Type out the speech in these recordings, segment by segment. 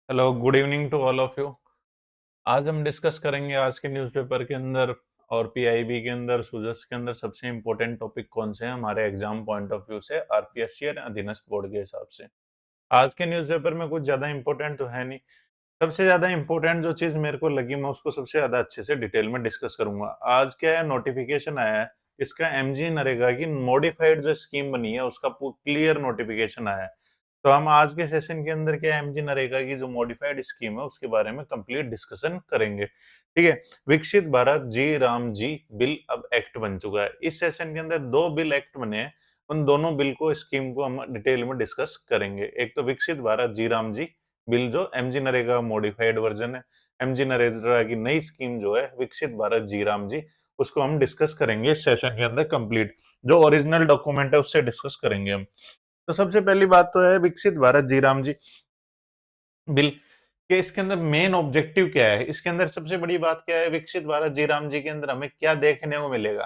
Hello, good evening to all of you. आज हम discuss करेंगे आज के न्यूज़पेपर के अंदर और पीआईबी के अंदर सुजस के अंदर सबसे इम्पोर्टेंट टॉपिक कौन से हैं हमारे एग्जाम पॉइंट ऑफ व्यू से, आरपीएससी और अधीनस्थ बोर्ड के हिसाब से। आज के न्यूज़पेपर में कुछ ज्यादा इंपॉर्टेंट तो है नहीं। सबसे ज्यादा इंपॉर्टेंट जो चीज मेरे को लगी, मैं उसको सबसे ज्यादा अच्छे से डिटेल में डिस्कस करूंगा। आज क्या है, नोटिफिकेशन आया है इसका एमजी नरेगा की मॉडिफाइड जो स्कीम बनी है उसका क्लियर नोटिफिकेशन आया है। तो हम आज के सेशन के अंदर क्या एमजी नरेगा की जो मॉडिफाइड स्कीम है उसके बारे में कंप्लीट डिस्कशन करेंगे। ठीक है। विकसित भारत जी राम जी बिल अब एक्ट बन चुका है। इस सेशन के अंदर दो बिल एक्ट बने हैं। उन दोनों बिल को स्कीम को हम डिटेल में डिस्कस करेंगे। एक तो विकसित भारत जी राम जी बिल जो एमजी नरेगा मॉडिफाइड वर्जन है। एमजी नरेगा की नई स्कीम जो है विकसित भारत जी राम जी, उसको हम डिस्कस करेंगे इस सेशन के अंदर कंप्लीट। जो ओरिजिनल डॉक्यूमेंट है उससे डिस्कस करेंगे हम। तो सबसे पहली बात तो है विकसित भारत जी राम जी बिल के इसके अंदर मेन ऑब्जेक्टिव क्या है। इसके अंदर सबसे बड़ी बात क्या है, विकसित भारत जी राम जी के अंदर हमें क्या देखने को मिलेगा।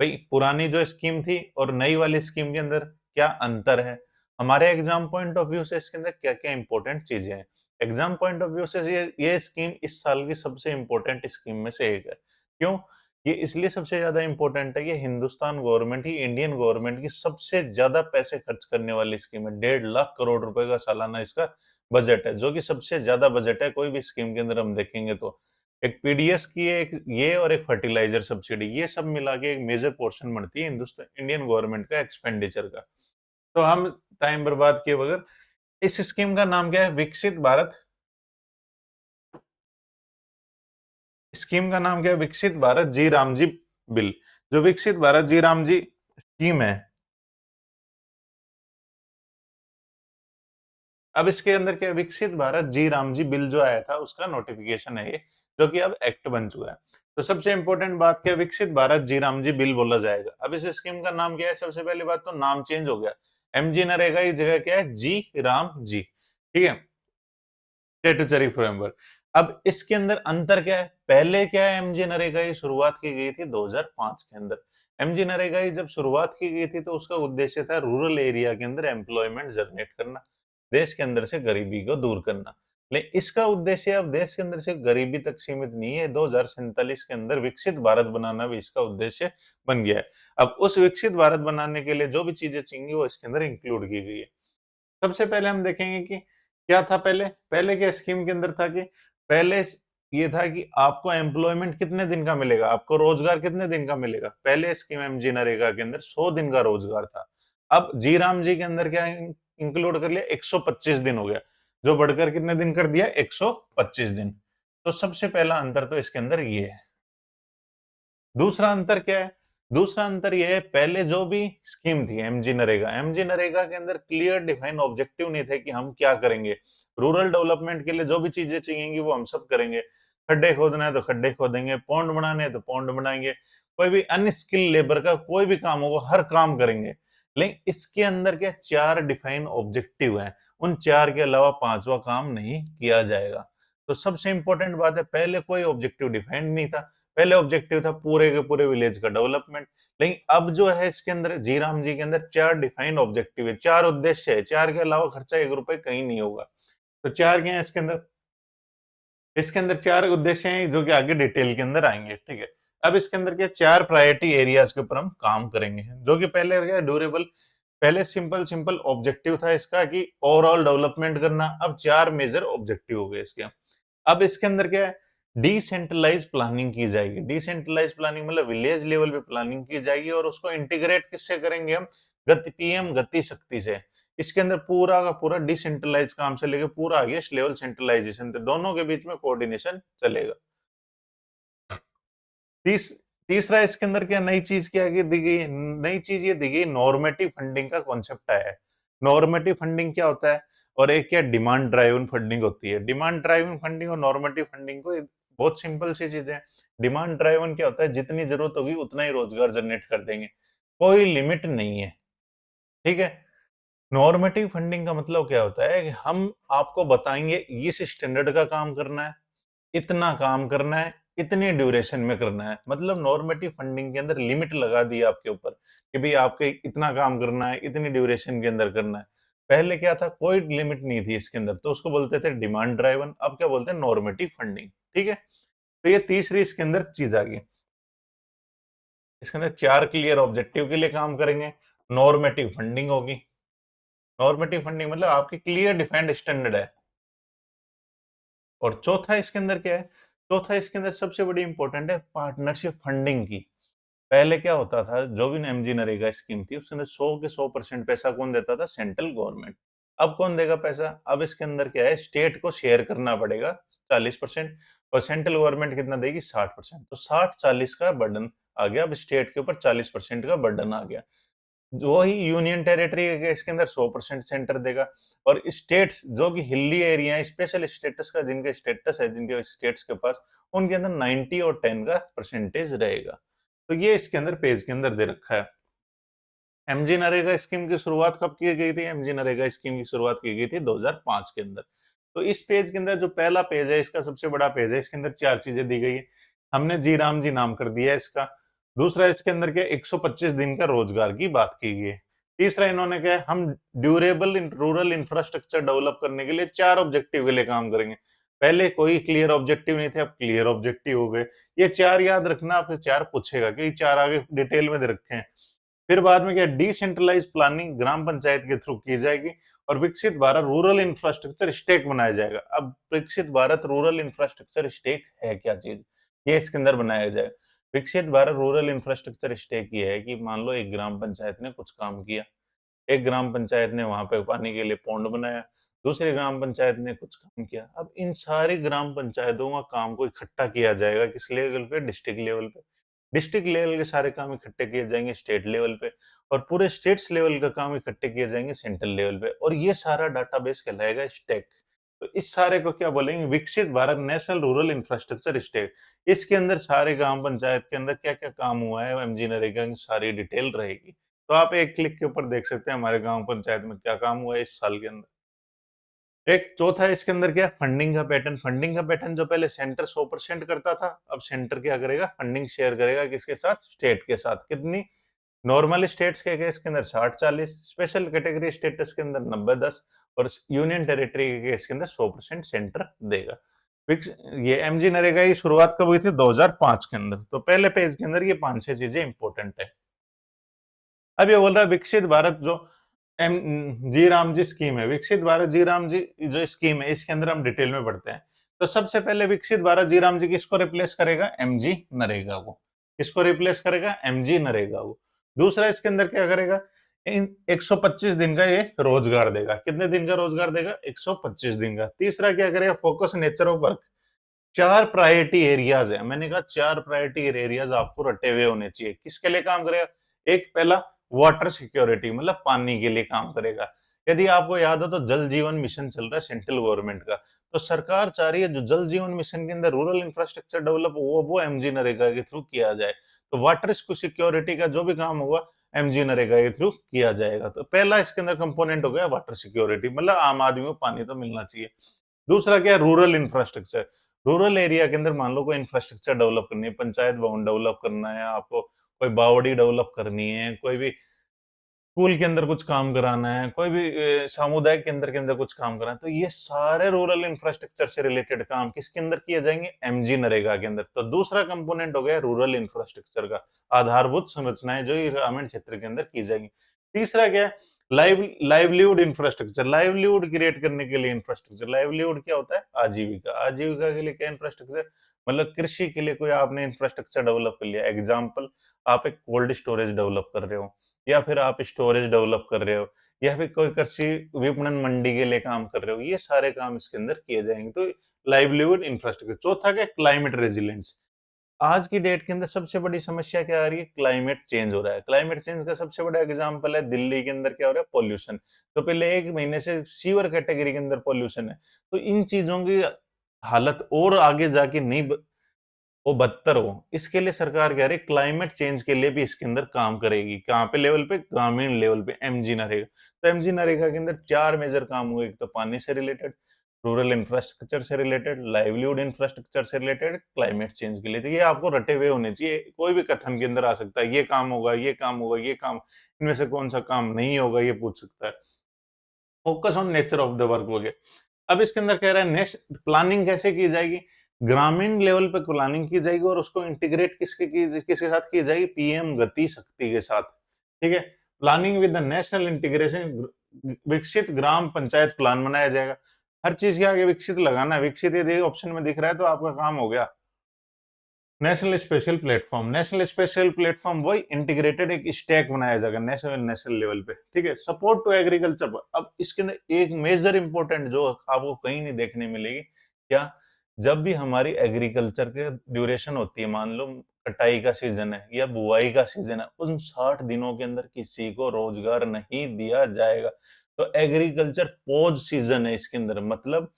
भाई पुरानी जो स्कीम थी और नई वाली स्कीम के अंदर क्या अंतर है। हमारे एग्जाम पॉइंट ऑफ व्यू से इसके अंदर क्या क्या इंपॉर्टेंट चीजें हैं। एग्जाम पॉइंट ऑफ व्यू से ये स्कीम इस साल की सबसे इंपॉर्टेंट स्कीम में से एक है। क्यों? ये इसलिए सबसे ज्यादा इंपॉर्टेंट है, ये हिंदुस्तान गवर्नमेंट ही इंडियन गवर्नमेंट की सबसे ज्यादा पैसे खर्च करने वाली स्कीम है। 1.5 लाख करोड़ रुपए का सालाना इसका बजट है, जो कि सबसे ज्यादा बजट है कोई भी स्कीम के अंदर हम देखेंगे तो। एक पीडीएस की एक ये और एक फर्टिलाइजर सब्सिडी, ये सब मिला के एक मेजर पोर्शन बनती है हिंदुस्तान इंडियन गवर्नमेंट का एक्सपेंडिचर का। तो हम टाइम बर्बाद किए बगैर, इस स्कीम का नाम क्या है, विकसित भारत। स्कीम का नाम क्या है, विकसित भारत जी राम जी बिल। जो विकसित भारत जी राम जी स्कीम है, अब इसके अंदर क्या है, विकसित भारत जी राम जी बिल जो आया था उसका नोटिफिकेशन है ये, जो कि अब एक्ट बन चुका है। तो सबसे इंपॉर्टेंट बात क्या है, विकसित भारत जी राम जी बिल बोला जाएगा। अब इस स्कीम का नाम क्या है, सबसे पहली बात तो नाम चेंज हो गया। एमजी नरेगा की जगह क्या है, जी राम जी। ठीक है, स्टेटूटरी फ्रेमवर्क। अब इसके अंदर अंतर क्या है, पहले क्या है, एमजी नरेगा की शुरुआत की गई थी 2005 के अंदर। एमजी नरेगा की जब शुरुआत की गई थी तो उसका उद्देश्य था रूरल एरिया के अंदर एम्प्लॉयमेंट जनरेट करना, देश के अंदर से गरीबी को दूर करना। लेकिन इसका उद्देश्य अब देश के अंदर सिर्फ गरीबी तक सीमित नहीं है, 2047 के अंदर विकसित भारत बनाना भी इसका उद्देश्य बन गया है। अब उस विकसित भारत बनाने के लिए जो भी चीजें चाहिए वो इसके अंदर इंक्लूड की गई है। सबसे पहले हम देखेंगे कि क्या था पहले। पहले क्या स्कीम के अंदर था कि पहले ये था कि आपको एम्प्लॉयमेंट कितने दिन का मिलेगा, आपको रोजगार कितने दिन का मिलेगा। पहले स्कीम एमजी नरेगा के अंदर 100 दिन का रोजगार था। अब जी राम जी के अंदर क्या इंक्लूड कर लिया, 125 दिन हो गया, जो बढ़कर कितने दिन कर दिया, 125 दिन। तो सबसे पहला अंतर तो इसके अंदर ये है। दूसरा अंतर क्या है, दूसरा अंतर यह है, पहले जो भी स्कीम थी एमजी नरेगा, एमजी नरेगा के अंदर क्लियर डिफाइन ऑब्जेक्टिव नहीं थे कि हम क्या करेंगे। रूरल डेवलपमेंट के लिए जो भी चीजें चाहिएंगी वो हम सब करेंगे। खड्डे खोदना है तो खड्डे खोदेंगे, पौंड बनाने हैं तो पौंड बनाएंगे, कोई भी अनस्किल्ड लेबर का कोई भी काम होगा हर काम करेंगे। लेकिन इसके अंदर क्या, चार डिफाइन ऑब्जेक्टिव है, उन चार के अलावा पांचवा काम नहीं किया जाएगा। तो सबसे इंपॉर्टेंट बात है, पहले कोई ऑब्जेक्टिव डिफाइंड नहीं था। पहले ऑब्जेक्टिव था पूरे के पूरे विलेज का डेवलपमेंट। लेकिन अब जो है इसके अंदर जी राम जी के अंदर चार डिफाइंड ऑब्जेक्टिव है, चार उद्देश्य है, चार के अलावा खर्चा 1 रुपए कहीं नहीं होगा। तो चार क्या है इसके अंदर, इसके अंदर चार उद्देश्य हैं जो कि आगे डिटेल के अंदर आएंगे। ठीक है। अब इसके अंदर क्या, चार प्रायोरिटी एरियाज के ऊपर हम काम करेंगे, जो कि पहले क्या, ड्यूरेबल। पहले सिंपल सिंपल ऑब्जेक्टिव था इसका कि ओवरऑल डेवलपमेंट करना, अब चार मेजर ऑब्जेक्टिव हो गए इसके। अब इसके अंदर क्या है, डिसेंट्रलाइज प्लानिंग की जाएगी। डिसेंट्रलाइज प्लानिंग मतलब विलेज लेवल पे प्लानिंग की जाएगी और उसको इंटीग्रेट किससे करेंगे हम, गति पीएम गति शक्ति से। इसके अंदर पूरा का पूरा डिसेंट्रलाइज काम से लेके पूरा आगे लेवल सेंट्रलाइजेशन तक दोनों के बीच में कोऑर्डिनेशन चलेगा। तीस तीसरा इसके अंदर क्या नई चीज क्या है कि दी गई, नई चीज ये दी गई, नॉर्मेटिव फंडिंग का कॉन्सेप्ट आया है। नॉर्मेटिव फंडिंग क्या होता है, और एक क्या डिमांड ड्राइवन फंडिंग होती है। डिमांड ड्राइवन फंडिंग और नॉर्मेटिव फंडिंग को बहुत सिंपल सी चीजें हैं। डिमांड ड्राइवन क्या होता है, जितनी जरूरत होगी उतना ही रोजगार जनरेट कर देंगे, कोई लिमिट नहीं है। ठीक है। नॉर्मेटिव फंडिंग का मतलब क्या होता है कि हम आपको बताएंगे इस स्टैंडर्ड का काम करना है, इतना काम करना है, इतनी ड्यूरेशन में करना है। मतलब नॉर्मेटिव फंडिंग के अंदर लिमिट लगा दी आपके ऊपर कि भाई आपके इतना काम करना है, इतनी ड्यूरेशन के अंदर करना है। पहले क्या था, कोई लिमिट नहीं थी इसके अंदर, तो उसको बोलते थे डिमांड ड्राइवन, अब क्या बोलते हैं, नॉर्मेटिव फंडिंग। ठीक है, तो ये तीसरी इसके अंदर चीज आ गई। इसके अंदर 4 क्लियर ऑब्जेक्टिव के लिए काम करेंगे, नॉर्मेटिव फंडिंग होगी। नॉर्मेटिव फंडिंग मतलब आपकी क्लियर डिफाइंड स्टैंडर्ड है। और चौथा इसके अंदर क्या है, चौथा इसके अंदर सबसे बड़ी इंपॉर्टेंट है पार्टनरशिप फंडिंग की। पहले क्या होता था, जो भी एमजी नरेगा स्कीम थी उसके अंदर 100 के 100% पैसा कौन देता था, सेंट्रल गवर्नमेंट। अब कौन देगा पैसा, अब इसके अंदर क्या है, स्टेट को शेयर करना पड़ेगा 40%, और सेंट्रल गवर्नमेंट कितना देगी, 60%। तो 60-40 का बर्डन आ गया, अब स्टेट के ऊपर 40% का बर्डन आ गया। जो ही यूनियन टेरिटरी है इसके अंदर 100% सेंटर देगा, और स्टेट्स जो कि हिली एरिया है, स्पेशल स्टेटस का जिनके स्टेटस है, जिनके स्टेट्स के पास, उनके अंदर 90 और 10 का परसेंटेज रहेगा। तो ये इसके अंदर पेज के अंदर दे रखा है। एमजी नरेगा स्कीम की शुरुआत कब की गई थी, एमजी नरेगा स्कीम की शुरुआत की गई थी 2005 के अंदर। तो इस पेज के अंदर जो पहला पेज है, इसका सबसे बड़ा पेज है, इसके अंदर 4 चीजें दी गई है। हमने जी राम जी नाम कर दिया है इसका। दूसरा इसके अंदर क्या, 125 दिन का रोजगार की बात की गई है। तीसरा इन्होंने क्या है, हम ड्यूरेबल रूरल इंफ्रास्ट्रक्चर डेवलप करने के लिए 4 ऑब्जेक्टिव के लिए काम करेंगे। पहले कोई क्लियर ऑब्जेक्टिव नहीं थे, अब क्लियर ऑब्जेक्टिव हो गए। ये 4 याद रखना, आपसे 4 पूछेगा कि 4 आगे डिटेल में दे रखे हैं। फिर बाद में क्या, डिसेंट्रलाइज प्लानिंग ग्राम पंचायत के थ्रू की जाएगी, और विकसित भारत रूरल इंफ्रास्ट्रक्चर स्टेक बनाया जाएगा। अब विकसित भारत रूरल इंफ्रास्ट्रक्चर स्टेक है क्या चीज, ये इसके अंदर बनाया जाएगा। विकसित भारत रूरल इंफ्रास्ट्रक्चर स्टेक ये है कि मान लो एक ग्राम पंचायत ने कुछ काम किया, एक ग्राम पंचायत ने वहां पे पानी के लिए पौंड बनाया, दूसरी ग्राम पंचायत ने कुछ काम किया। अब इन सारी ग्राम पंचायतों का काम को इकट्ठा किया जाएगा किस लेवल पे, डिस्ट्रिक्ट लेवल पे। डिस्ट्रिक्ट लेवल के सारे काम इकट्ठे किए जाएंगे स्टेट लेवल पे, और पूरे स्टेट्स लेवल का काम इकट्ठे किए जाएंगे सेंट्रल लेवल पे, और ये सारा डाटाबेस कहलाएगा स्टेक। तो इस सारे को क्या बोलेंगे, Viksit Bharat national rural infrastructure stack. इसके अंदर सारे ग्राम पंचायत के अंदर क्या क्या काम हुआ है, एमजी नरेगा की सारी डिटेल रहेगी। तो आप एक क्लिक के ऊपर देख सकते हैं हमारे गांव पंचायत में क्या काम हुआ है इस साल के अंदर। एक चौथा है इसके अंदर क्या, फंडिंग का पैटर्न। फंडिंग का पैटर्न जो पहले सेंटर 100% करता था, अब सेंटर क्या करेगा, फंडिंग शेयर करेगा किसके साथ, स्टेट के साथ। कितनी, नॉर्मल स्टेट्स के केस के अंदर 60-40, स्पेशल कैटेगरी स्टेटस के अंदर 90-10, और यूनियन टेरिटरी के केस के अंदर 100% सेंटर देगा। ये एमजी नरेगा की शुरुआत कब हुई थी, 2005 के अंदर। तो पहले पेज के अंदर ये 5-6 चीजें इंपॉर्टेंट है। अब ये बोल रहा है विकसित भारत जो M G Ram ji scheme है, विकसित भारत जी राम जी जो स्कीम है, इसके अंदर हम डिटेल में पढ़ते हैं। तो सबसे पहले विकसित भारत जी राम जी किसको रिप्लेस करेगा, एमजी नरेगा को। किसको रिप्लेस करेगा, एमजी नरेगा को। दूसरा इसके अंदर क्या करेगा, इन 125 दिन का ये रोजगार देगा। कितने दिन का रोजगार देगा, 125 दिन का। तीसरा क्या करेगा, focus nature of work. 4 priority areas है, मैंने कहा 4 प्रायोरिटी एरियाज आपको रटे हुए होने चाहिए। किसके लिए काम करेगा, एक पहला वाटर सिक्योरिटी, मतलब पानी के लिए काम करेगा। यदि आपको याद हो तो जल जीवन मिशन चल रहा है सेंट्रल गवर्नमेंट का, तो सरकार चाह रही है जो जल जीवन मिशन के अंदर रूरल इंफ्रास्ट्रक्चर डेवलप वो एमजी नरेगा के थ्रू किया जाए। तो वाटर सिक्योरिटी का जो भी काम होगा एमजी नरेगा के थ्रू किया जाएगा। तो पहला इसके अंदर कंपोनेंट हो गया वाटर सिक्योरिटी, मतलब आम आदमी को पानी तो मिलना चाहिए। दूसरा क्या है, रूरल इंफ्रास्ट्रक्चर। रूरल एरिया के अंदर मान लो कोई इंफ्रास्ट्रक्चर डेवलप करनी है, पंचायत भवन डेवलप करना है आपको, कोई बावड़ी डेवलप करनी है, कोई भी स्कूल के अंदर कुछ काम कराना है, कोई भी सामुदायिक केंद्र के अंदर कुछ काम कराना है, तो ये सारे रूरल इंफ्रास्ट्रक्चर से रिलेटेड काम किसके अंदर किए जाएंगे, एमजी नरेगा के अंदर। तो दूसरा कंपोनेंट हो गया रूरल इंफ्रास्ट्रक्चर का, आधारभूत संरचनाएं जो ये ग्रामीण क्षेत्र के अंदर की जाएंगी। तीसरा क्या है, लाइवलीहुड इंफ्रास्ट्रक्चर, लाइवलीहुड क्रिएट करने के लिए इंफ्रास्ट्रक्चर। लाइवलीहुड क्या होता है, आजीविका। आजीविका के लिए क्या इंफ्रास्ट्रक्चर, मतलब कृषि के लिए कोई आपने इंफ्रास्ट्रक्चर डेवलप कर लिया। एग्जाम्पल, आप एक कोल्ड स्टोरेज डेवलप कर रहे हो, या फिर आप स्टोरेज डेवलप कर रहे हो, या फिर कोई कृषि विपणन मंडी के लिए काम कर रहे हो, ये सारे काम इसके अंदर किए जाएंगे। तो लाइवलीहुड इंफ्रास्ट्रक्चर। चौथा क्या, क्लाइमेट रेजिलेंस। आज की डेट के अंदर सबसे बड़ी समस्या क्या आ रही है, क्लाइमेट चेंज हो रहा है। क्लाइमेट चेंज का सबसे बड़ा एग्जांपल है दिल्ली के अंदर क्या हो रहा है, पॉल्यूशन। तो पहले 1 महीने से सीवर कैटेगरी के अंदर पॉल्यूशन है। तो इन चीजों की हालत और आगे जाके नहीं वो बदतर हो, इसके लिए सरकार कह रही है क्लाइमेट चेंज के लिए भी इसके अंदर काम करेगी। कहाँ पे लेवल पे, ग्रामीण लेवल पे, एमजी नरेगा। तो एमजी नरेगा के अंदर 4 मेजर काम हुए, एक तो पानी से रिलेटेड, रूरल इंफ्रास्ट्रक्चर से रिलेटेड, लाइवलीहुड इंफ्रास्ट्रक्चर से रिलेटेड, क्लाइमेट चेंज के लिए। तो ये आपको रटे हुए होने चाहिए, कोई भी कथन के अंदर आ सकता है, ये काम होगा, ये काम होगा, ये काम, इनमें से कौन सा काम नहीं होगा, ये पूछ सकता है। Focus on nature of the work वगैरह। अब इसके अंदर कह रहा है नेक्स्ट प्लानिंग कैसे की जाएगी, ग्रामीण लेवल पे प्लानिंग की जाएगी और उसको इंटीग्रेट किसके साथ की जाएगी, पीएम गति शक्ति के साथ। ठीक है, planning with the national integration, विकसित ग्राम पंचायत प्लान बनाया जाएगा। हर चीज के आगे विकसित लगाना है, विकसित यदि ऑप्शन में दिख रहा है तो आपका काम हो गया। National special platform, national special platform वही इंटीग्रेटेड एक स्टैक बनाया जाएगा नेशनल नेशनल लेवल पे। ठीक है, सपोर्ट टू एग्रीकल्चर। अब इसके अंदर एक मेजर इंपॉर्टेंट जो आपको कहीं नहीं देखने मिलेगी, क्या, जब भी हमारी एग्रीकल्चर के ड्यूरेशन होती है, मान लो कटाई का सीजन है या बुआई का सीजन है, उन 60 दिनों के अंदर किसी को रोजगार नहीं दिया जाएगा। तो एग्रीकल्चर पॉज सीजन है इसके अंदर, मतलब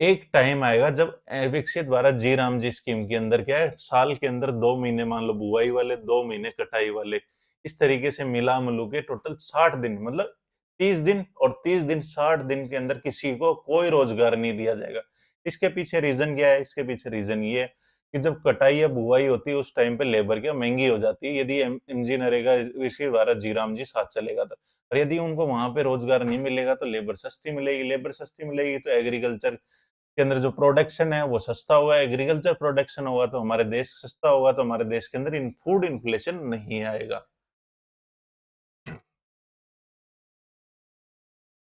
एक टाइम आएगा जब विकसित भारत जी राम जी स्कीम के अंदर क्या है, साल के अंदर 2 महीने मान लो बुआई वाले, 2 महीने कटाई वाले, इस तरीके से मिला मिलू के टोटल 60 दिन, मतलब 30 दिन और 30 दिन, 60 दिन के अंदर किसी को कोई रोजगार नहीं दिया जाएगा। इसके पीछे रीजन क्या है, इसके पीछे रीजन ये है कि जब कटाई या बुआई होती है उस टाइम पे लेबर क्या महंगी हो जाती है, यदि एमजी नरेगा विकसित भारत जी राम जी साथ चलेगा तो। और यदि उनको वहां पे रोजगार नहीं मिलेगा तो लेबर सस्ती मिलेगी, लेबर सस्ती मिलेगी तो एग्रीकल्चर के अंदर जो प्रोडक्शन है वो सस्ता होगा, एग्रीकल्चर प्रोडक्शन होगा तो हमारे देश सस्ता होगा, तो हमारे देश के अंदर इन फूड इन्फ्लेशन नहीं आएगा।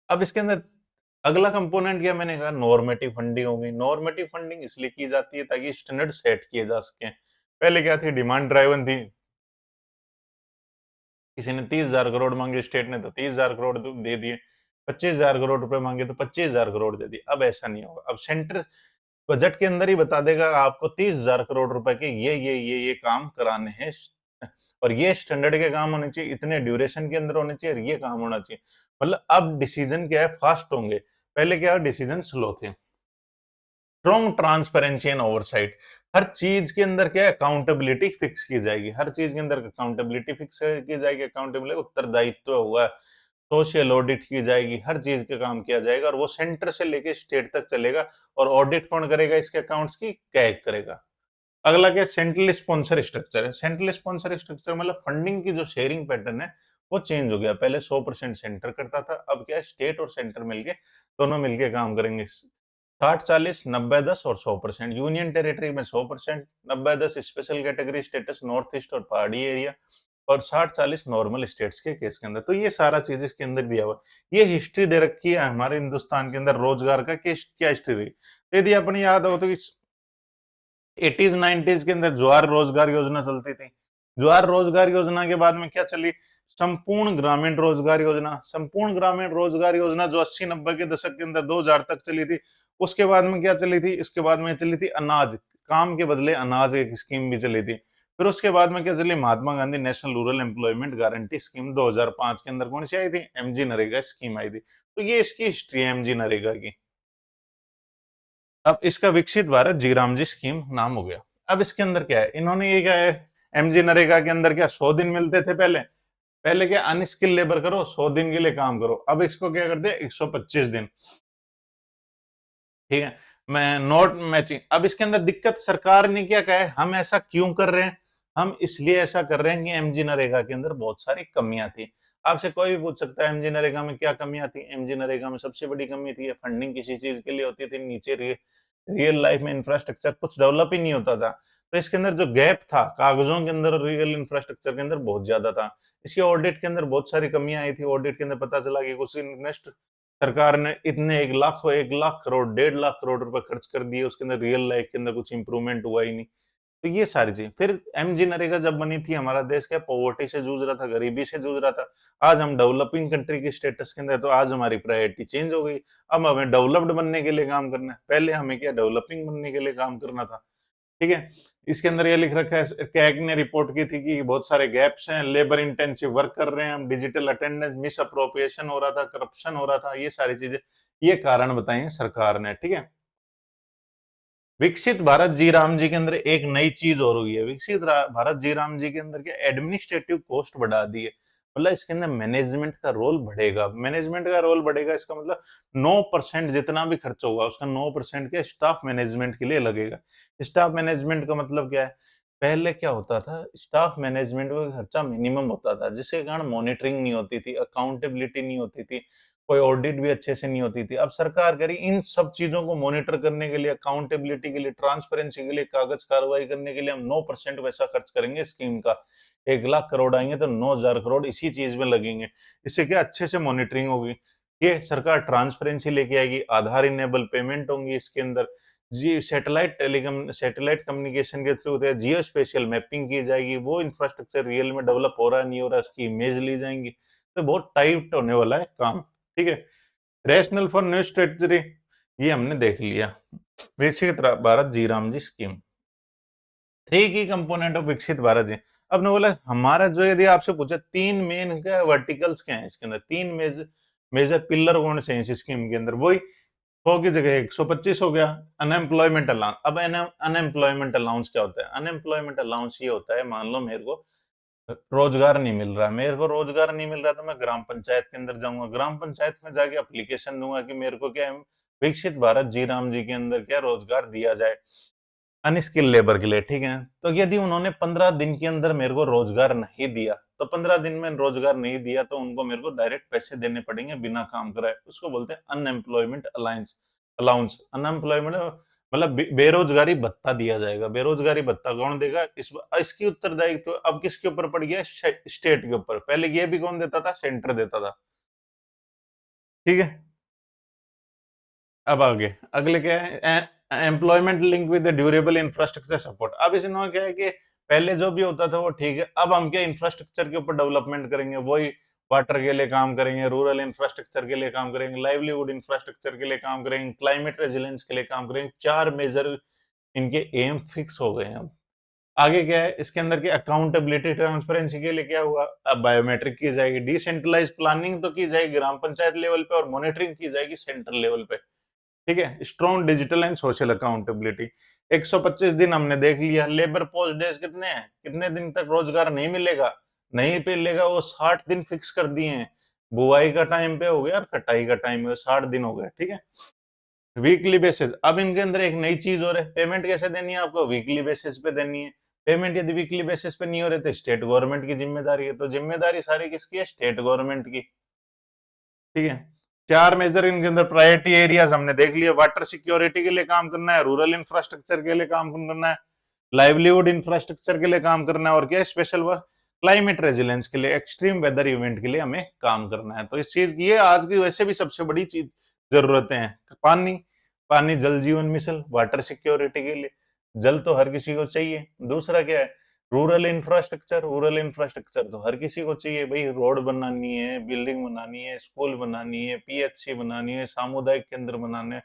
अब इसके अंदर अगला कंपोनेंट क्या मैंने कहा, नॉर्मेटिव फंडिंग होगी। नॉर्मेटिव फंडिंग इसलिए की जाती है ताकि स्टैंडर्ड सेट किए जा सके। पहले क्या थी, डिमांड ड्राइवन थी, किसी ने 30,000 करोड़ मांगे, स्टेट ने तो 30,000 करोड़ दे दिए, 25,000 करोड़ रुपए मांगे तो 25,000 करोड़ दे दिए। अब ऐसा नहीं होगा, अब सेंटर बजट के अंदर ही बता देगा आपको 30,000 करोड़ रुपए के ये काम कराने हैं, और ये स्टैंडर्ड के काम होने चाहिए, इतने ड्यूरेशन के अंदर होने चाहिए और ये काम होना चाहिए। मतलब अब डिसीजन क्या है, फास्ट होंगे। पहले क्या डिसीजन स्लो थे। स्ट्रॉन्ग ट्रांसपेरेंसी एंड ओवरसाइट, हर चीज के अंदर क्या है, अकाउंटेबिलिटी फिक्स की जाएगी, हर चीज के अंदर अकाउंटेबिलिटी फिक्स की जाएगी, अकाउंटेबिलिटी उत्तरदायित्व हुआ, सोशल ऑडिट की जाएगी, हर चीज का काम किया जाएगा और वो सेंटर से लेके स्टेट तक चलेगा। और ऑडिट कौन करेगा इसके अकाउंट्स की, कैग करेगा। अगला क्या, सेंट्रल स्पॉन्सर स्ट्रक्चर है। सेंट्रल स्पॉन्सर स्ट्रक्चर मतलब फंडिंग की जो शेयरिंग पैटर्न है वो चेंज हो गया। पहले 100% सेंटर करता था, अब क्या है, स्टेट और सेंटर मिलके दोनों मिलके काम करेंगे। 60-40, 90-10 और 100%। यूनियन टेरिटरी में 100%, 90-10 special category status north east और पहाड़ी एरिया, और 60-40 नॉर्मल स्टेट्स के केस के अंदर। तो ये सारा चीज इसके अंदर दिया हुआ है। ये हिस्ट्री दे रखी है हमारे हिंदुस्तान के अंदर रोजगार का, क्या हिस्ट्री रही। तो यदि अपनी याद हो तो 80s 90s के अंदर ज्वार रोजगार योजना चलती थी। ज्वार रोजगार योजना के बाद में क्या चली, संपूर्ण ग्रामीण रोजगार योजना। संपूर्ण ग्रामीण रोजगार योजना जो 80-90 के दशक के अंदर 2000 तक चली थी। उसके बाद में क्या चली थी, इसके बाद में चली थी अनाज, काम के बदले अनाज एक स्कीम भी चली थी। फिर उसके बाद में क्या चली, Mahatma Gandhi national rural employment guarantee scheme 2005 के अंदर कौन सी आई थी, एमजी नरेगा स्कीम आई थी। तो ये इसकी हिस्ट्री है एमजी नरेगा की। अब इसका विकसित भारत जी राम जी स्कीम नाम हो गया। अब इसके अंदर क्या है, इन्होंने ये क्या है, एमजी नरेगा के अंदर क्या 100 दिन मिलते थे पहले। पहले क्या, अनस्किल लेबर करो, 100 दिन के लिए काम करो। अब इसको क्या करते हैं, 125 दिन। ठीक है, मैं नोट मैचिंग। अब इसके अंदर दिक्कत, सरकार ने क्या कहा है, हम ऐसा क्यों कर रहे हैं, हम इसलिए ऐसा कर रहे हैं कि एमजी नरेगा के अंदर बहुत सारी कमियां थी। आपसे कोई भी पूछ सकता है एमजी नरेगा में क्या कमियां थी। एमजी नरेगा में सबसे बड़ी कमी थी, फंडिंग किसी चीज के लिए होती थी, नीचे रियल लाइफ में इंफ्रास्ट्रक्चर कुछ डेवलप ही नहीं होता था। तो इसके अंदर जो गैप था कागजों के अंदर, रियल इंफ्रास्ट्रक्चर के अंदर बहुत ज्यादा था। इसके ऑडिट के अंदर बहुत सारी कमियां आई थी। ऑडिट के अंदर पता चला कि कुछ इन्वेस्ट, सरकार ने इतने 1 लाख करोड़, 1.5 लाख करोड़ रुपए खर्च कर दिए, उसके अंदर रियल लाइफ के अंदर कुछ इंप्रूवमेंट हुआ ही नहीं। तो ये सारी चीज, फिर एमजी नरेगा जब बनी थी, हमारा देश क्या पॉवर्टी से जूझ रहा था, गरीबी से जूझ रहा था। आज हम डेवलपिंग कंट्री की स्टेटस के अंदर, तो आज हमारी प्रायोरिटी चेंज हो गई। अब हमें डेवलप्ड बनने के लिए काम करना है, पहले हमें क्या डेवलपिंग बनने के लिए काम करना था। ठीक है, इसके अंदर ये लिख रखा है, कैग ने रिपोर्ट की थी कि बहुत सारे गैप्स हैं, लेबर इंटेंसिव वर्क कर रहे हैं हम, डिजिटल अटेंडेंस मिस अप्रोप्रिएशन हो रहा था, करप्शन हो रहा था, ये सारी चीजें, ये कारण बताए हैं सरकार ने। ठीक है, विकसित भारत जी राम जी के अंदर एक नई चीज और हुई है, भारत जी राम जी के अंदर क्या एडमिनिस्ट्रेटिव कॉस्ट बढ़ा दी है। मतलब इसके अंदर मैनेजमेंट का रोल बढ़ेगा, मैनेजमेंट का रोल बढ़ेगा, इसका मतलब 9% जितना भी खर्च होगा उसका 9% क्या स्टाफ मैनेजमेंट के लिए लगेगा। स्टाफ मैनेजमेंट का मतलब क्या है, पहले क्या होता था, स्टाफ मैनेजमेंट का खर्चा मिनिमम होता था, जिसके कारण मॉनिटरिंग नहीं होती थी, अकाउंटेबिलिटी नहीं होती थी, कोई ऑडिट भी अच्छे से नहीं होती थी। अब सरकार कह रही इन सब चीजों को मॉनिटर करने के लिए, अकाउंटेबिलिटी के लिए, ट्रांसपेरेंसी के लिए, कागज कार्रवाई करने के लिए हम 9% पैसा खर्च करेंगे स्कीम का। 1 लाख करोड़ आएंगे तो 9,000 करोड़ इसी चीज में लगेंगे। इससे क्या अच्छे से मॉनिटरिंग होगी, ये सरकार ट्रांसपेरेंसी लेके आएगी, आधार इनेबल पेमेंट होंगी इसके अंदर, जी सैटेलाइट कम्युनिकेशन के थ्रू जियो स्पेशियल मैपिंग की जाएगी, वो इंफ्रास्ट्रक्चर रियल में डेवलप हो रहा है नहीं हो रहा है उसकी इमेज ली जाएंगी। तो बहुत टाइट होने वाला है काम, ठीक है। रैशनल फॉर न्यू स्ट्रेटजी, ये हमने देख लिया। विकसित भारत जी राम जी स्कीम, 3 की कंपोनेंट ऑफ विकसित भारत जी। अब ने बोला हमारा जो, यदि आपसे पूछे 3 मेन क्या वर्टिकल्स क्या है इसके अंदर, 3 मेजर पिलर कौन से हैं इस स्कीम के अंदर, वही 100 की जगह 125 हो गया। अनएम्प्लॉयमेंट अलाउंस, अब अनएम्प्लॉयमेंट अलाउंस क्या होता है? अनएम्प्लॉयमेंट अलाउंस ये होता है, मान लो मेरे को रोजगार नहीं मिल रहा, मेरे को रोजगार नहीं मिल रहा तो मैं ग्राम पंचायत के अंदर जाऊंगा, ग्राम पंचायत में जाके एप्लीकेशन दूंगा कि मेरे को क्या है, विकसित भारत जी राम जी के अंदर क्या रोजगार दिया जाए अनस्किल लेबर के लिए, ठीक है। तो यदि उन्होंने 15 दिन के अंदर मेरे को रोजगार नहीं दिया, तो 15 दिन में रोजगार नहीं दिया तो उनको मेरे को डायरेक्ट पैसे देने पड़ेंगे बिना काम कराए, उसको बोलते हैं अनएम्प्लॉयमेंट अलाउंस। अनएम्प्लॉयमेंट मतलब बेरोजगारी भत्ता दिया जाएगा। बेरोजगारी भत्ता कौन देगा? इसकी उत्तरदायी तो अब किसके ऊपर पड़ गया? स्टेट के ऊपर। पहले ये भी कौन देता था? सेंटर देता था, ठीक है। अब आगे अगले क्या है? Employment link with durable infrastructure support. अब इसमें क्या है कि पहले जो भी होता था वो ठीक है, अब हम क्या इंफ्रास्ट्रक्चर के ऊपर डेवलपमेंट करेंगे, वही वाटर के लिए काम करेंगे, रूरल इंफ्रास्ट्रक्चर के लिए काम करेंगे, लाइवलीहुड इंफ्रास्ट्रक्चर के लिए काम करेंगे, क्लाइमेट रेजिलेंस के लिए काम करेंगे। 4 मेजर इनके एम फिक्स हो गए हैं। अब आगे क्या है इसके अंदर की अकाउंटेबिलिटी ट्रांसपेरेंसी के लिए क्या हुआ? अब बायोमेट्रिक की जाएगी, डिसेंट्रलाइज प्लानिंग तो की जाएगी ग्राम पंचायत लेवल पे और मॉनिटरिंग की जाएगी सेंट्रल लेवल पे, ठीक है। Strong digital and social accountability. 125 दिन हमने देख लिया। लेबर पोस्ट डेज कितने हैं? कितने दिन तक रोजगार नहीं मिलेगा? नहीं मिलेगा, वो 60 दिन फिक्स कर दिए हैं। बुआई का टाइम पे हो गया और कटाई का टाइम है 60 दिन हो गया, ठीक है। वीकली बेसिस, अब इनके अंदर एक नई चीज हो रही है, पेमेंट कैसे देनी है आपको? वीकली बेसिस पे देनी है। पेमेंट यदि वीकली बेसिस पे नहीं हो रहे तो स्टेट गवर्नमेंट की जिम्मेदारी है, तो जिम्मेदारी सारी किसकी है? स्टेट गवर्नमेंट की, ठीक है। 4 मेजर इनके अंदर प्रायोरिटी एरियाज हमने देख लिया। वाटर सिक्योरिटी के लिए काम करना है, रूरल इंफ्रास्ट्रक्चर के लिए काम करना है, लाइवलीहुड इंफ्रास्ट्रक्चर के लिए काम करना है, और क्या स्पेशल वर्क क्लाइमेट रेजिलेंस के लिए, एक्सट्रीम वेदर इवेंट के लिए हमें काम करना है। तो इस चीज की ये आज की वैसे भी सबसे बड़ी चीज जरूरतें हैं। पानी, पानी जल जीवन मिशन, वाटर सिक्योरिटी के लिए जल तो हर किसी को चाहिए। दूसरा क्या है? Rural infrastructure. रूरल इंफ्रास्ट्रक्चर तो हर किसी को चाहिए भाई, रोड बनानी है, बिल्डिंग बनानी है, स्कूल बनानी है, पीएचसी बनानी है, सामुदायिक केंद्र बनाने हैं,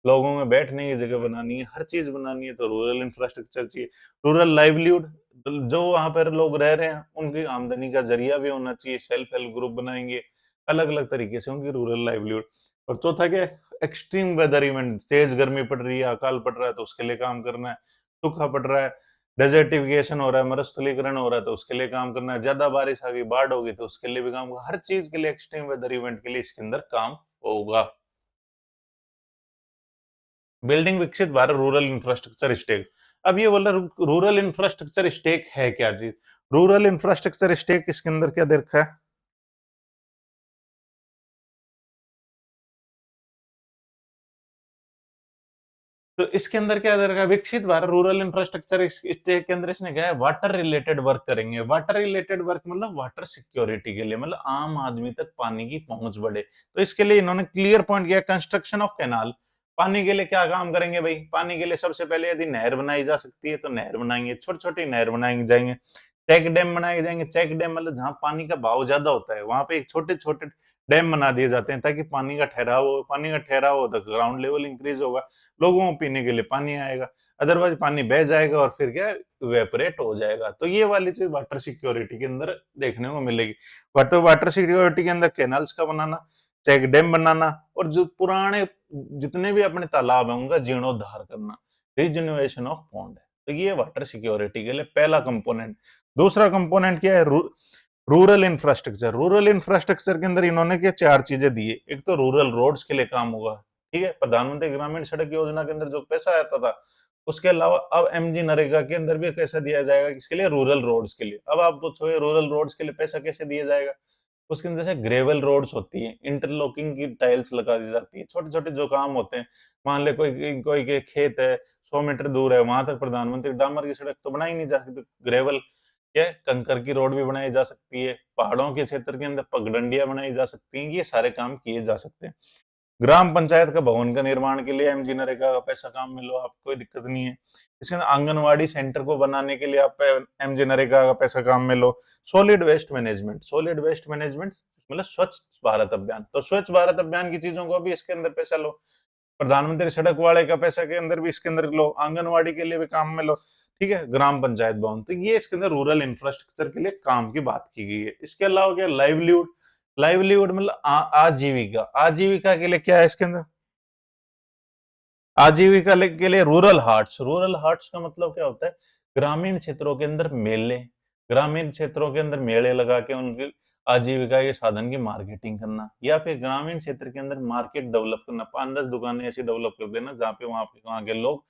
लोगों में बैठने की जगह बनानी है, हर चीज बनानी है, तो रूरल इंफ्रास्ट्रक्चर चाहिए। रूरल लाइवलीहुड, जो वहां पर लोग रह रहे हैं उनकी आमदनी का जरिया भी होना चाहिए, सेल्फ हेल्प ग्रुप बनाएंगे अलग अलग तरीके से उनकी रूरल लाइवलीहुड। और चौथा क्या है? एक्सट्रीम वेदर इवेंट, तेज गर्मी पड़ रही है, अकाल पड़ रहा है तो उसके लिए काम करना है, सूखा पड़ रहा है, डेजर्टिफिकेशन हो रहा है, मरुस्थलीकरण हो रहा है तो उसके लिए काम करना है, ज्यादा बारिश आ गई, बाढ़ होगी तो उसके लिए भी काम होगा। हर चीज के लिए, एक्सट्रीम वेदर इवेंट के लिए इसके अंदर काम होगा। बिल्डिंग विकसित भारत रूरल इंफ्रास्ट्रक्चर स्टेक। अब ये बोला रूरल इंफ्रास्ट्रक्चर स्टेक है क्या चीज? रूरल इंफ्रास्ट्रक्चर स्टेक इसके अंदर क्या दे रखा है? तो इसके अंदर क्या दे रखा है? Viksit Bharat rural infrastructure stake के अंदर इसने क्या है? वाटर रिलेटेड वर्क करेंगे। वाटर रिलेटेड वर्क मतलब वाटर सिक्योरिटी के लिए, मतलब आम आदमी तक पानी की पहुंच बढ़े, तो इसके लिए इन्होंने क्लियर पॉइंट किया, कंस्ट्रक्शन ऑफ कैनाल। पानी के लिए क्या काम करेंगे भाई? पानी के लिए सबसे पहले यदि नहर बनाई जा सकती है तो नहर बनाएंगे, छोटी छोटी नहर बनाएंगे जाएंगे। चेक डैम बनाए जाएंगे। चेक डैम मतलब जहां पानी का बहाव ज्यादा होता है वहां पे एक छोटे छोटे डैम बना दिए जाते हैं ताकि पानी का ठहराव हो। पानी का ठहराव हो तो ग्राउंड लेवल इंक्रीज होगा, लोगों को पीने के लिए पानी आएगा। अदरवाइज पानी बह जाएगा और फिर क्या, इवेपोरेट हो जाएगा। तो ये वाली चीज वाटर सिक्योरिटी के अंदर देखने को मिलेगी। वाटर वाटर सिक्योरिटी के अंदर कैनाल्स का बनाना, चेक डैम बनाना, और जो पुराने जितने भी अपने तालाब है उनका जीर्णोद्धार करना, रिजनरेशन ऑफ पॉन्ड है। तो ये वाटर सिक्योरिटी के लिए पहला कंपोनेंट। दूसरा कंपोनेंट क्या है? Rural infrastructure. रूरल इंफ्रास्ट्रक्चर के अंदर इन्होंने क्या 4 चीजें दी है। एक तो रूरल रोड्स के लिए काम होगा, ठीक है, प्रधानमंत्री ग्रामीण सड़क योजना के अंदर जो पैसा आता था, उसके अलावा अब एमजी नरेगा के अंदर भी पैसा दिया जाएगा, किसके लिए? रूरल रोड्स के लिए। अब आप पूछोगे रूरल रोड्स के लिए पैसा कैसे दिया जाएगा? उसके अंदर जैसे ग्रेवल रोड्स होती है, इंटरलॉकिंग की टाइल्स लगा दी जाती है, छोटे छोटे जो काम होते हैं। मान ले कोई कोई के खेत है 100 मीटर दूर है, वहां तक प्रधानमंत्री डामर की सड़क तो बनाई नहीं जा सकती, ग्रेवल क्या कंकर की रोड भी बनाई जा सकती है, पहाड़ों के क्षेत्र के अंदर पगडंडियां बनाई जा सकती हैं, ये सारे काम किए जा सकते हैं। ग्राम पंचायत का भवन का निर्माण के लिए एमजी नरेगा का पैसा काम में लो, आपको कोई दिक्कत नहीं है। इसके अंदर आंगनवाड़ी सेंटर को बनाने के लिए आप एमजी नरेगा का पैसा काम में लो। सॉलिड वेस्ट मैनेजमेंट मतलब स्वच्छ भारत अभियान, तो स्वच्छ भारत अभियान की चीजों को भी इसके अंदर पैसा लो। प्रधानमंत्री सड़क वाले का पैसा के अंदर भी इसके अंदर लो, आंगनवाड़ी के लिए भी काम में लो। ठीक है, ग्राम पंचायत भवन, तो ये इसके अंदर रूरल इंफ्रास्ट्रक्चर के लिए काम की बात की गई है। इसके अलावा क्या, लाइवलीहुड, लाइवलीहुड मतलब आजीविका, आजीविका के लिए क्या है इसके अंदर, आजीविका के लिए रूरल हार्ट्स, रूरल हार्ट्स का मतलब क्या होता है, ग्रामीण क्षेत्रों के अंदर मेले, ग्रामीण क्षेत्रों के अंदर मेले लगा के उनकी आजीविका के साधन की मार्केटिंग करना, या फिर ग्रामीण क्षेत्र के अंदर मार्केट डेवलप करना, 5-10 दुकानें ऐसी डेवलप कर देना जहाँ पे वहां के लोग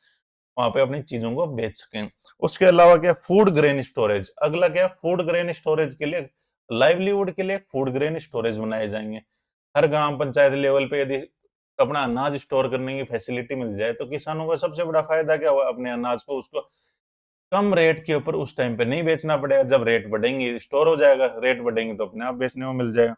वहां पे अपनी चीजों को बेच सकें। उसके अलावा क्या, फूड ग्रेन स्टोरेज, अगला क्या, फूड ग्रेन स्टोरेज के लिए, लाइवलीहुड के लिए फूड ग्रेन स्टोरेज बनाए जाएंगे। हर ग्राम पंचायत लेवल पे यदि अपना अनाज स्टोर करने की फैसिलिटी मिल जाए तो किसानों का सबसे बड़ा फायदा क्या हुआ, अपने अनाज को उसको कम रेट के ऊपर उस टाइम पे नहीं बेचना पड़ेगा, जब रेट बढ़ेंगे स्टोर हो जाएगा, रेट बढ़ेंगे तो अपने आप बेचने को मिल जाएगा।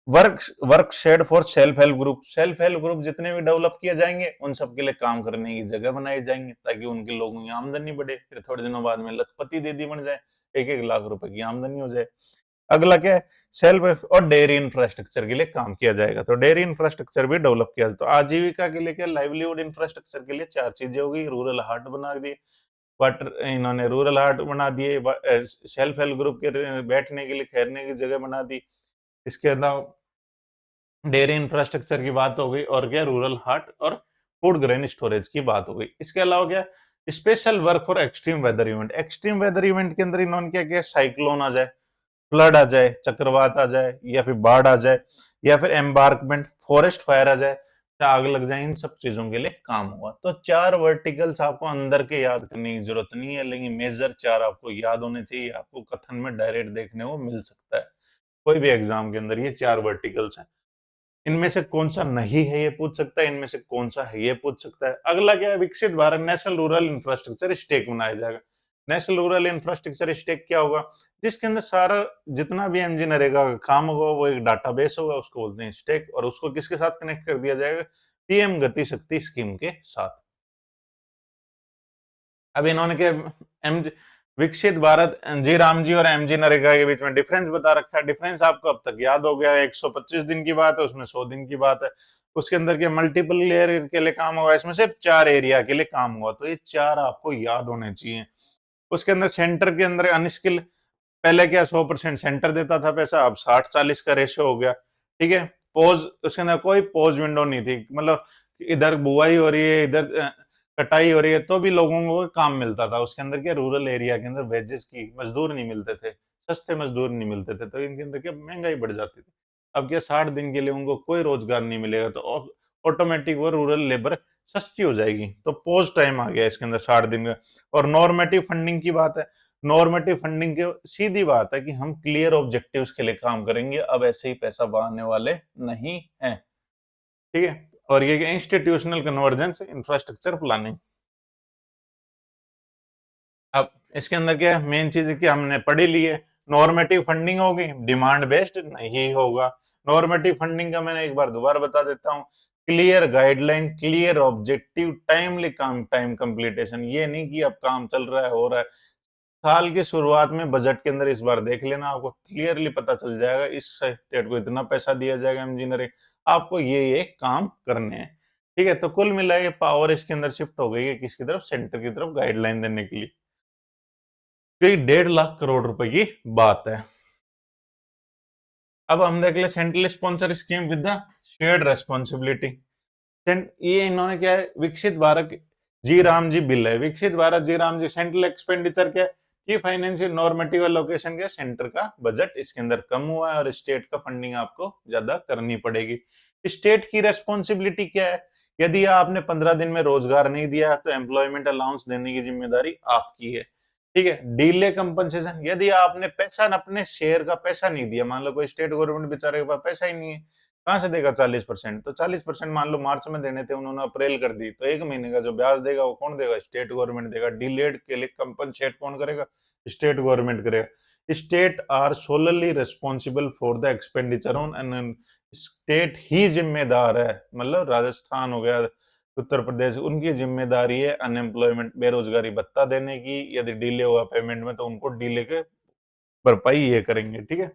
Work work shed for self help group, self help group जितने भी डेवलप किए जाएंगे उन सबके लिए काम करने की जगह बनाई जाएंगी, ताकि उनके लोगों की आमदनी बढ़े, फिर थोड़े दिनों बाद में लखपति दीदी बन जाए, 1-1 लाख रुपए की आमदनी हो जाए। अगला क्या है, सेल्फ और डेयरी इंफ्रास्ट्रक्चर के लिए काम किया जाएगा, तो डेयरी इंफ्रास्ट्रक्चर भी डेवलप किया जाए। तो आजीविका के लिए क्या, लाइवलीहुड इंफ्रास्ट्रक्चर के लिए 4 चीजें होगी, रूरल हाट बना दिए, वाटर इन्होंने रूरल हाट बना दिए, सेल्फ हेल्प ग्रुप के बैठने के लिए ठहरने की जगह बना दी। इसके अलावा डेयरी इंफ्रास्ट्रक्चर की बात हो गई, और क्या, रूरल हाट और फूड ग्रेन स्टोरेज की बात हो गई। इसके अलावा क्या, special work for extreme weather event, extreme weather event के अंदर इन्होंने क्या किया, साइक्लोन आ जाए, फ्लड आ जाए, चक्रवात आ जाए, या फिर बाढ़ आ जाए, या फिर एम्बार्कमेंट फॉरेस्ट फायर आ जाए, या आग लग जाए, इन सब चीजों के लिए काम हुआ। तो 4 वर्टिकल्स आपको अंदर के याद करने की जरूरत नहीं है, लेकिन मेजर 4 आपको याद होने चाहिए, आपको कथन में डायरेक्ट देखने को मिल सकता है कोई भी एग्जाम के अंदर, ये 4 वर्टिकल्स हैं। इनमें से कौन सा नहीं है ये पूछ सकता है, इनमें से कौन सा है ये पूछ सकता है। अगला क्या है, Viksit Bharat national rural infrastructure stack बनाया जाएगा। नेशनल रूरल इंफ्रास्ट्रक्चर स्टेक क्या होगा, जिसके अंदर सारा जितना भी एमजी नरेगा का काम होगा वो एक डाटाबेस होगा, उसको बोलते हैं स्टेक, और उसको किसके साथ कनेक्ट कर दिया जाएगा, पीएम गति शक्ति स्कीम के साथ। अब इन्होंने क्या, एम विकसित भारत, जी राम जी और एमजी नरेगा के बीच में डिफरेंस बता रखा है। डिफरेंस आपको अब तक याद हो गया है, 125 दिन की बात है, उसमें 100 दिन की बात है। उसके अंदर के मल्टीपल लेयर के लिए काम हुआ, इसमें सिर्फ 4 एरिया के लिए काम हुआ, तो ये 4 आपको याद होने चाहिए। उसके अंदर सेंटर के अंदर अनस्किल, पहले क्या 100% सेंटर देता था पैसा, अब 60-40 का रेशियो हो गया। ठीक है, पोज, उसके अंदर कोई पोज विंडो नहीं थी, मतलब इधर बुआई हो रही है, इधर कटाई हो रही है, तो भी लोगों को काम मिलता था। उसके अंदर क्या, रूरल एरिया के अंदर वेजेस की, मजदूर नहीं मिलते थे, सस्ते मजदूर नहीं मिलते थे, तो इनके अंदर क्या महंगाई बढ़ जाती थी। अब क्या 60 दिन के लिए उनको कोई रोजगार नहीं मिलेगा, तो ऑटोमेटिक वो रूरल लेबर सस्ती हो जाएगी, तो पोज टाइम आ गया इसके अंदर 60 दिन का। और नॉर्मेटिव फंडिंग की बात है, नॉर्मेटिव फंडिंग की सीधी बात है कि हम क्लियर ऑब्जेक्टिव्स के लिए काम करेंगे, अब ऐसे ही पैसा बहाने वाले नहीं है। ठीक है, और ये इंस्टीट्यूशनल कन्वर्जेंस इंफ्रास्ट्रक्चर प्लानिंग। अब इसके अंदर क्या है, मेन चीज है कि हमने पढ़ी ली है, नॉर्मेटिव फंडिंग होगी, डिमांड बेस्ड नहीं होगा। नॉर्मेटिव फंडिंग का मैंने एक बार दोबारा बता देता हूँ, clear guideline, clear objective, timely काम, टाइम कंप्लीटेशन, ये नहीं कि अब काम चल रहा है, हो रहा है। साल की शुरुआत में बजट के अंदर इस बार देख लेना, आपको क्लियरली पता चल जाएगा इस स्टेट को इतना पैसा दिया जाएगा इंजीनियरिंग, आपको ये काम करने हैं। ठीक है, तो कुल मिला ये पावर इसके अंदर शिफ्ट हो गई है किसकी तरफ, सेंटर की तरफ, गाइडलाइन देने के लिए। तो ये 1.5 करोड़ रुपए की बात है। अब हम देख ले central sponsor scheme with the shared responsibility. ये इन्होंने क्या है, विकसित भारत जी राम जी बिल है, विकसित भारत जी राम जी, सेंट्रल एक्सपेंडिचर क्या है, की फाइनेंशियल नॉर्मेटिव एलोकेशन के सेंटर का बजट इसके अंदर कम हुआ है, और स्टेट का फंडिंग आपको ज्यादा करनी पड़ेगी। स्टेट की रेस्पॉन्सिबिलिटी क्या है, यदि आपने 15 दिन में रोजगार नहीं दिया तो एम्प्लॉयमेंट अलाउंस देने की जिम्मेदारी आपकी है। ठीक है। डिले कंपनसेशन, यदि आपने पैसा अपने शेयर का पैसा नहीं दिया, मान लो कोई स्टेट गवर्नमेंट बेचारे के पास पैसा ही नहीं है, कहाँ से देगा 40%? तो 40% मान लो मार्च में देने थे, उन्होंने अप्रैल कर दी, तो 1 महीने का जो ब्याज देगा वो कौन देगा? स्टेट गवर्नमेंट देगा। डिलेड के लिए कंपनसेट कौन करेगा? स्टेट गवर्नमेंट करेगा। State are solely responsible for the expenditure on an, state ही जिम्मेदार है, मतलब राजस्थान हो गया, उत्तर प्रदेश, उनकी जिम्मेदारी है अनएम्प्लॉयमेंट, बेरोजगारी भत्ता देने की। यदि डिले हुआ पेमेंट में तो उनको डिले के भरपाई ये करेंगे, ठीक है।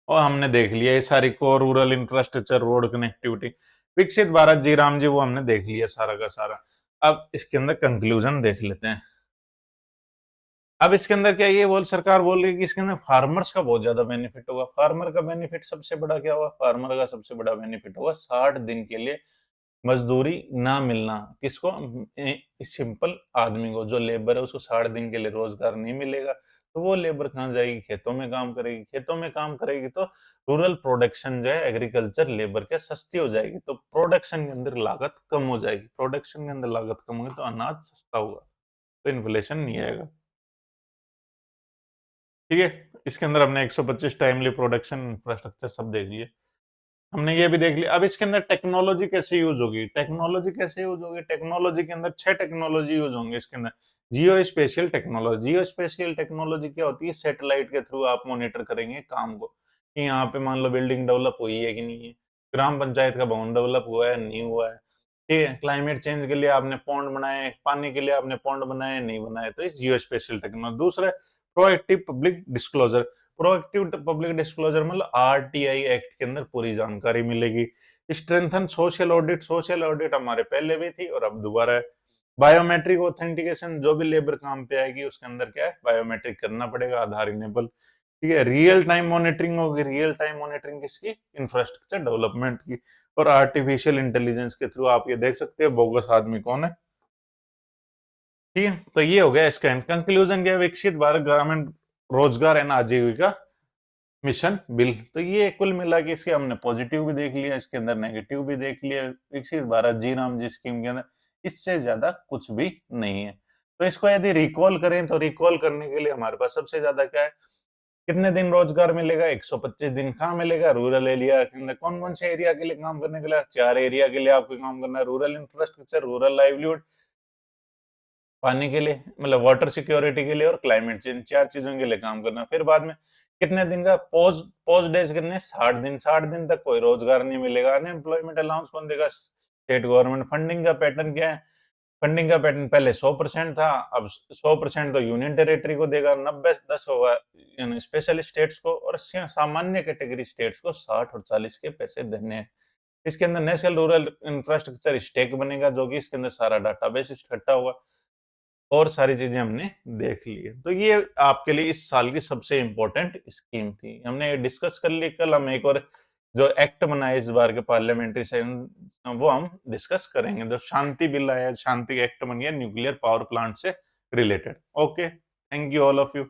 और हमने देख लिया ये सारी core rural infrastructure, road connectivity, विकसित भारत जी राम जी, वो हमने देख लिया सारा का सारा। अब इसके अंदर कंक्लूजन देख लेते हैं। अब इसके अंदर क्या, ये बोल सरकार बोल रही है कि इसके अंदर फार्मर्स का बहुत ज्यादा बेनिफिट होगा। फार्मर का बेनिफिट सबसे बड़ा क्या हुआ? फार्मर का सबसे बड़ा बेनिफिट होगा 60 दिन के लिए मजदूरी ना मिलना। किसको? सिंपल आदमी को, जो लेबर है उसको 60 दिन के लिए रोजगार नहीं मिलेगा, तो वो लेबर कहाँ जाएगी? खेतों में काम करेगी। खेतों में काम करेगी तो रूरल प्रोडक्शन जो है, एग्रीकल्चर लेबर के सस्ती हो जाएगी, तो प्रोडक्शन के अंदर लागत कम हो जाएगी। प्रोडक्शन के अंदर लागत कम होगी तो अनाज सस्ता होगा, तो इन्फ्लेशन नहीं आएगा। ठीक है। इसके अंदर हमने 125 टाइमली प्रोडक्शन इंफ्रास्ट्रक्चर सब देख लिए। हमने ये भी देख लिया। अब इसके अंदर टेक्नोलॉजी कैसे यूज होगी? टेक्नोलॉजी कैसे यूज होगी? टेक्नोलॉजी के अंदर 6 टेक्नोलॉजी यूज होंगे इसके अंदर। जियो स्पेशियल टेक्नोलॉजी। जियो स्पेशियल टेक्नोलॉजी क्या होती है? सैटेलाइट के थ्रू आप मॉनिटर करेंगे काम को, कि यहाँ पे मान लो बिल्डिंग डेवलप हुई है कि नहीं है, ग्राम पंचायत का भवन डेवलप हुआ है नहीं हुआ है, ठीक है। क्लाइमेट चेंज के लिए आपने पॉन्ड बनाए, पानी के लिए आपने पॉन्ड बनाए नहीं बनाए, तो इस जियो स्पेशियल टेक्नोलॉजी। दूसरा, proactive public disclosure. Proactive public disclosure मतलब आरटीआई एक्ट के अंदर पूरी जानकारी मिलेगी। Strengthen social audit. Social audit हमारे पहले भी थी और अब दोबारा है। बायोमेट्रिक ऑथेंटिकेशन, जो भी लेबर काम पे आएगी उसके अंदर क्या है? बायोमेट्रिक करना पड़ेगा, आधार इनेबल, ठीक है। रियल टाइम मॉनिटरिंग होगी। रियल टाइम मॉनिटरिंग किसकी? इंफ्रास्ट्रक्चर डेवलपमेंट की। और आर्टिफिशियल इंटेलिजेंस के थ्रू आप ये देख सकते हो बोगस आदमी कौन है, ठीक है। तो ये हो गया इसका कंक्लूजन क्या है? विकसित भारत ग्रामीण रोजगार एंड आजीविका मिशन बिल। तो ये कुल मिला के इसके हमने पॉजिटिव भी देख लिया, इसके अंदर नेगेटिव भी देख लिया। विकसित भारत जी राम जी स्कीम के अंदर इससे ज्यादा कुछ भी नहीं है। तो इसको यदि रिकॉल करें, तो रिकॉल करने के लिए हमारे पास सबसे ज्यादा क्या है? कितने दिन रोजगार मिलेगा? 125 दिन। कहाँ मिलेगा? रूरल एरिया के अंदर। कौन कौन से एरिया के लिए काम करने के लिए? 4 एरिया के लिए आपको काम करना है। रूरल इंफ्रास्ट्रक्चर, रूरल लाइवलीहुड, पानी के लिए मतलब वाटर सिक्योरिटी के लिए, और क्लाइमेट चेंज, 4 चीजों के लिए काम करना। फिर बाद में कितने दिन का पोज डेज कितने? 60 दिन। 60 दिन तक कोई रोजगार नहीं मिलेगा। अनएम्प्लॉयमेंट अलाउंस कौन देगा? State government. फंडिंग का पैटर्न क्या है? फंडिंग का पैटर्न पहले 100% था, अब 100% तो यूनियन टेरिटरी को देगा, 90-10 होगा स्पेशल स्टेट्स को, और सामान्य कैटेगरी स्टेट्स को 60 और 40 के पैसे देने हैं। इसके अंदर नेशनल रूरल इंफ्रास्ट्रक्चर स्टेक बनेगा, जो कि इसके अंदर सारा डाटाबेस इकट्ठा होगा, और सारी चीजें हमने देख ली है। तो ये आपके लिए इस साल की सबसे इंपॉर्टेंट स्कीम थी, हमने डिस्कस कर ली। कल हम एक और जो एक्ट बनाए इस बार के पार्लियामेंट्री सेशन, वो हम डिस्कस करेंगे। जो शांति बिल आया, शांति एक्ट बन गया न्यूक्लियर पावर प्लांट से related. Okay, thank you all of you.